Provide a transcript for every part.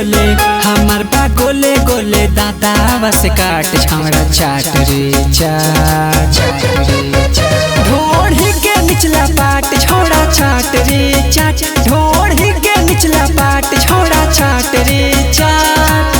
गोले हमार बा गोले गोले दादा बस काट छावड़ा चाट रे चाट ढोढ़ी के निचला पाट छोड़ा चाट रे चाट ढोढ़ी के निचला पाट छोड़ा चाट रे चाट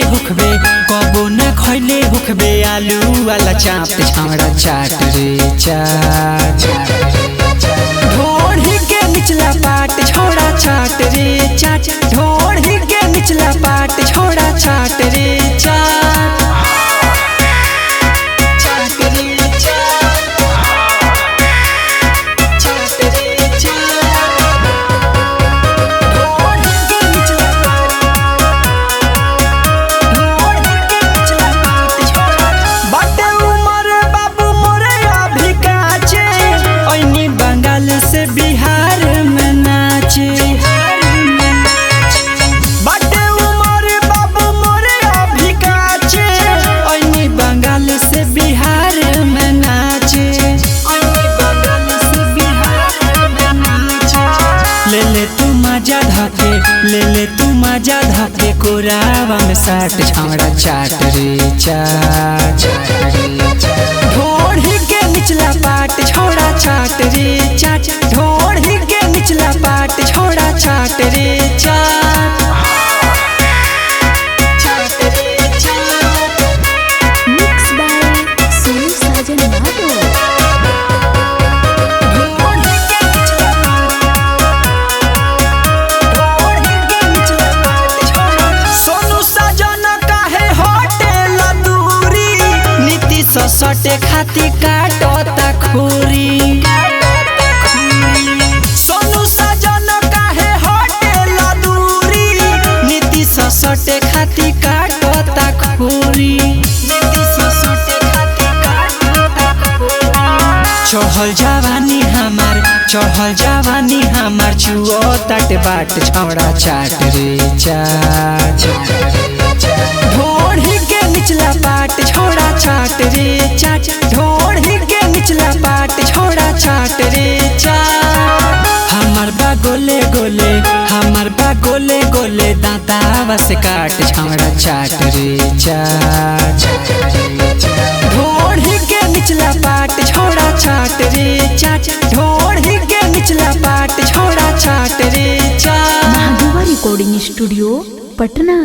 कबो न खैले हुखबे आलू वाला चाप छावड़ा चाट रे चाट ढोढ़ी के निचला पाट छोड़ा चाट रे चाट ढोढ़ी के निचला पाट छोड़ा चाट रे चाट बिहार में नाचे बाटे उमर बाबू मोरे अभी काचे ओनी बंगाल से बिहार में नाचे ले ले तू मजा धके ले ले तू मजा धके कोरावा में साट छावड़ा चाट रे चाट ढोढ़ी के निचला पाट छोड़ा चाट रे चाट ढोढ़ी के निचला पाट छोड़ा चाट रे चाट मिक्स बाय सोनू साजन माधव। सटे खाती काटता खूरी सोनू साजन काहे हटेला दूरी नीति सटे खाती काटता खूरी चढ़ल जवानी हमार चुओ तट बाट छावड़ा चाट रे चाट ढोढ़ी के निचला पाट छोड़ा चाट रे चाट ढोढ़ी के निचला पाट छोड़ा चाट रे चाट हमार बा गोले गोले हमार बा गोले गोले दांता बस काट छावड़ा चाट रे चाट ढोढ़ी के निचला पाट छोड़ा चाट रे चाट ढोढ़ी के निचला पाट छोड़ा चाट रे चाट। महादेवा रिकॉर्डिंग स्टूडियो पटना।